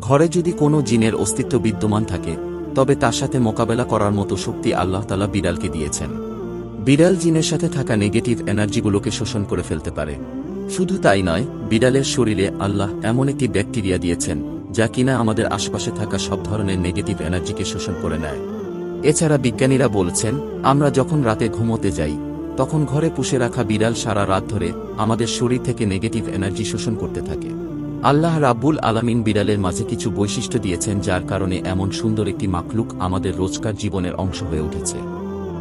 ঘরে যদি কোনো জিনের অস্তিত্ব বিদ্যমান থাকে তবে তার সাথে মোকাবেলা করার মতো শক্তি আল্লাহ তাআলা বিড়ালকে দিয়েছেন। বিড়াল জিনের সাথে থাকা নেগেটিভ এনার্জিগুলোকে শোষণ করে ফেলতে পারে। শুধু তাই নয়, বিড়ালের শরীরে আল্লাহ এমন একটি ব্যাকটেরিয়া দিয়েছেন যা কিনা আমাদের আশপাশে থাকা সব ধরনের নেগেটিভ এনার্জিকে শোষণ করে নেয়। এছাড়া বিজ্ঞানীরা বলছেন, আমরা যখন রাতে ঘুমোতে যাই তখন ঘরে পুষে রাখা বিড়াল সারা রাত ধরে আমাদের শরীর থেকে নেগেটিভ এনার্জি শোষণ করতে থাকে। আল্লাহ রাব্বুল আলামিন বিড়ালের মাঝে কিছু বৈশিষ্ট্য দিয়েছেন যার কারণে এমন সুন্দর একটি মাখলুক আমাদের রোজকার জীবনের অংশ হয়ে উঠেছে।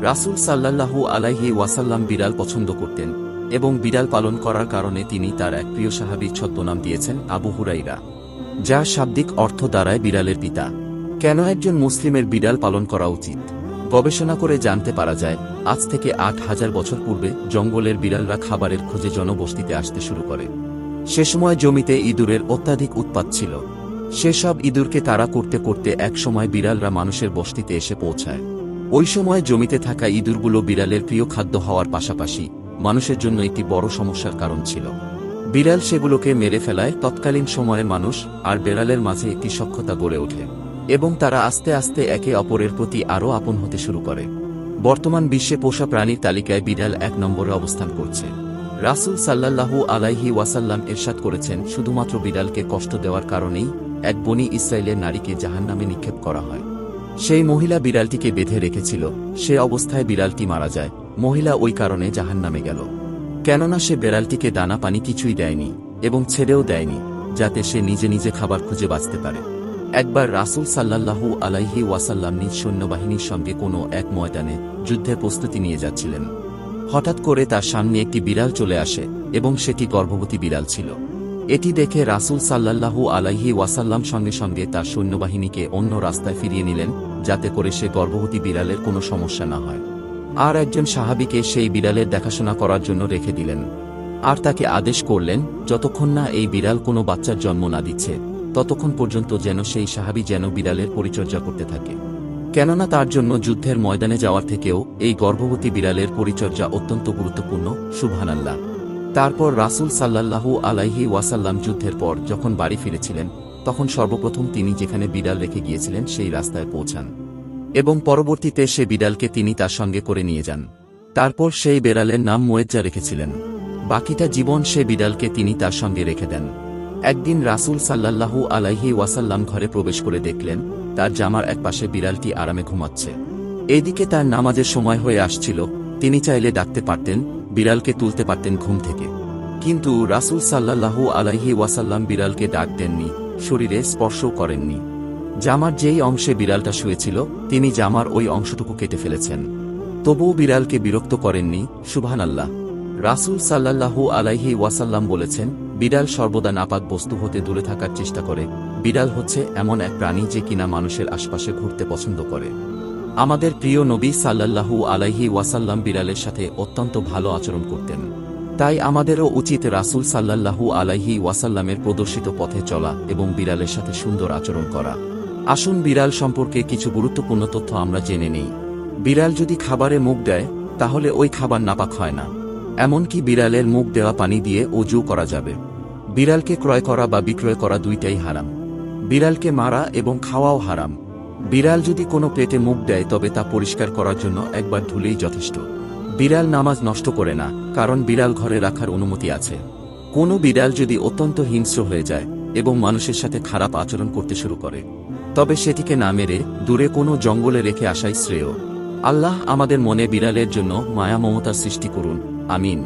রাসূল সাল্লাল্লাহু আলাইহি ওয়াসাল্লাম বিড়াল পছন্দ করতেন এবং বিড়াল পালন করার কারণে তিনি তার এক প্রিয় সাহাবীর ছদ্মনাম দিয়েছেন আবু হুরাইরা, যার শাব্দিক অর্থ দাঁড়ায় বিড়ালের পিতা। কেন একজন মুসলিমের বিড়াল পালন করা উচিত? গবেষণা করে জানতে পারা যায়, আজ থেকে ৮,০০০ বছর পূর্বে জঙ্গলের বিড়ালরা খাবারের খোঁজে জনবসতিতে আসতে শুরু করে। সে সময় জমিতে ইঁদুরের অত্যাধিক উৎপাত ছিল। সেসব ইঁদুরকে তাড়া করতে করতে এক সময় বিড়ালরা মানুষের বসতিতে এসে পৌঁছায়। ওই সময় জমিতে থাকা ইঁদুরগুলো বিড়ালের প্রিয় খাদ্য হওয়ার পাশাপাশি মানুষের জন্য একটি বড় সমস্যার কারণ ছিল। বিড়াল সেগুলোকে মেরে ফেলায় তৎকালীন সময়ে মানুষ আর বিড়ালের মাঝে একটি সখ্যতা গড়ে ওঠে এবং তারা আস্তে আস্তে একে অপরের প্রতি আরও আপন হতে শুরু করে। বর্তমান বিশ্বে পোষা প্রাণীর তালিকায় বিড়াল ১ নম্বরে অবস্থান করছে। রাসূল সাল্লাল্লাহু আলাইহি ওয়াসাল্লাম ইরশাদ করেছেন, শুধুমাত্র বিড়ালকে কষ্ট দেওয়ার কারণেই এক বনী ইসরাইলের নারীকে জাহান্নামে নিক্ষেপ করা হয়। সেই মহিলা বিড়ালটিকে বেঁধে রেখেছিল, সে অবস্থায় বিড়ালটি মারা যায়। মহিলা ওই কারণে জাহান্নামে গেল, কেননা সে বিড়ালটিকে দানা পানি কিছুই দেয়নি এবং ছেড়েও দেয়নি যাতে সে নিজে নিজে খাবার খুঁজে বাঁচতে পারে। একবার রাসূল সাল্লাল্লাহু আলাইহি ওয়াসাল্লাম নিজ সৈন্যবাহিনীর সঙ্গে কোনো এক ময়দানে যুদ্ধের প্রস্তুতি নিয়ে যাচ্ছিলেন। হঠাৎ করে তার সামনে একটি বিড়াল চলে আসে এবং সেটি গর্ভবতী বিড়াল ছিল। এটি দেখে রাসূল সাল্লাল্লাহু আলাইহি ওয়াসাল্লাম সঙ্গে সঙ্গে তার সৈন্যবাহিনীকে অন্য রাস্তায় ফিরিয়ে নিলেন যাতে করে সে গর্ভবতী বিড়ালের কোনো সমস্যা না হয়। আর একজন সাহাবীকে সেই বিড়ালের দেখাশোনা করার জন্য রেখে দিলেন আর তাকে আদেশ করলেন, যতক্ষণ না এই বিড়াল কোনো বাচ্চার জন্ম না দিচ্ছে ততক্ষণ পর্যন্ত যেন সেই সাহাবী যেন বিড়ালের পরিচর্যা করতে থাকে, কেননা তার জন্য যুদ্ধের ময়দানে যাওয়ার থেকেও এই গর্ভবতী বিড়ালের পরিচর্যা অত্যন্ত গুরুত্বপূর্ণ। সুবহানাল্লাহ। তারপর রাসূল সাল্লাল্লাহু আলাইহি ওয়াসাল্লাম যুদ্ধের পর যখন বাড়ি ফিরেছিলেন তখন সর্বপ্রথম তিনি যেখানে বিড়াল রেখে গিয়েছিলেন সেই রাস্তায় পৌঁছান এবং পরবর্তীতে সে বিড়ালকে তিনি তার সঙ্গে করে নিয়ে যান। তারপর সেই বিড়ালের নাম মুয়াজ্জা রেখেছিলেন। বাকিটা জীবন সে বিড়ালকে তিনি তার সঙ্গে রেখে দেন। একদিন রাসূল সাল্লাল্লাহু আলাইহি ওয়াসাল্লাম ঘরে প্রবেশ করে দেখলেন তার জামার একপাশে বিড়ালটি আরামে ঘুমাচ্ছে। এদিকে তার নামাজের সময় হয়ে আসছিল, তিনি চাইলে ডাকতে পারতেন, বিড়ালকে তুলতে পারতেন ঘুম থেকে, কিন্তু রাসূল সাল্লাল্লাহু আলাইহি ওয়াসাল্লাম বিড়ালকে ডাক দেননি, শরীরে স্পর্শও করেননি। জামার যেই অংশে বিড়ালটা শুয়েছিল তিনি জামার ওই অংশটুকু কেটে ফেলেছেন, তবুও বিড়ালকে বিরক্ত করেননি। সুবহানাল্লাহ। রাসূল সাল্লাল্লাহু আলাইহি ওয়াসাল্লাম বলেছেন, বিড়াল সর্বদা নাপাক বস্তু হতে দূরে থাকার চেষ্টা করে। বিড়াল হচ্ছে এমন এক প্রাণী যে কিনা মানুষের আশপাশে ঘুরতে পছন্দ করে। আমাদের প্রিয় নবী সাল্লাল্লাহু আলাইহি ওয়াসাল্লাম বিড়ালের সাথে অত্যন্ত ভালো আচরণ করতেন। তাই আমাদেরও উচিত রাসূল সাল্লাল্লাহু আলাইহি ওয়াসাল্লামের প্রদর্শিত পথে চলা এবং বিড়ালের সাথে সুন্দর আচরণ করা। আসুন বিড়াল সম্পর্কে কিছু গুরুত্বপূর্ণ তথ্য আমরা জেনে নেই। বিড়াল যদি খাবারে মুখ দেয় তাহলে ওই খাবার নাপাক হয় না। এমনকি বিড়ালের মুখ দেওয়া পানি দিয়ে ওযু করা যাবে। বিড়ালকে ক্রয় করা বা বিক্রয় করা দুইটাই হারাম। বিড়ালকে মারা এবং খাওয়াও হারাম। বিড়াল যদি কোনো পেটে মুখ দেয় তবে তা পরিষ্কার করার জন্য একবার ধুলেই যথেষ্ট। বিড়াল নামাজ নষ্ট করে না, কারণ বিড়াল ঘরে রাখার অনুমতি আছে। কোনো বিড়াল যদি অত্যন্ত হিংস্র হয়ে যায় এবং মানুষের সাথে খারাপ আচরণ করতে শুরু করে তবে সেটিকে না মেরে দূরে কোনো জঙ্গলে রেখে আসাই শ্রেয়। আল্লাহ আমাদের মনে বিড়ালের জন্য মায়া মমতার সৃষ্টি করুন। আমিন।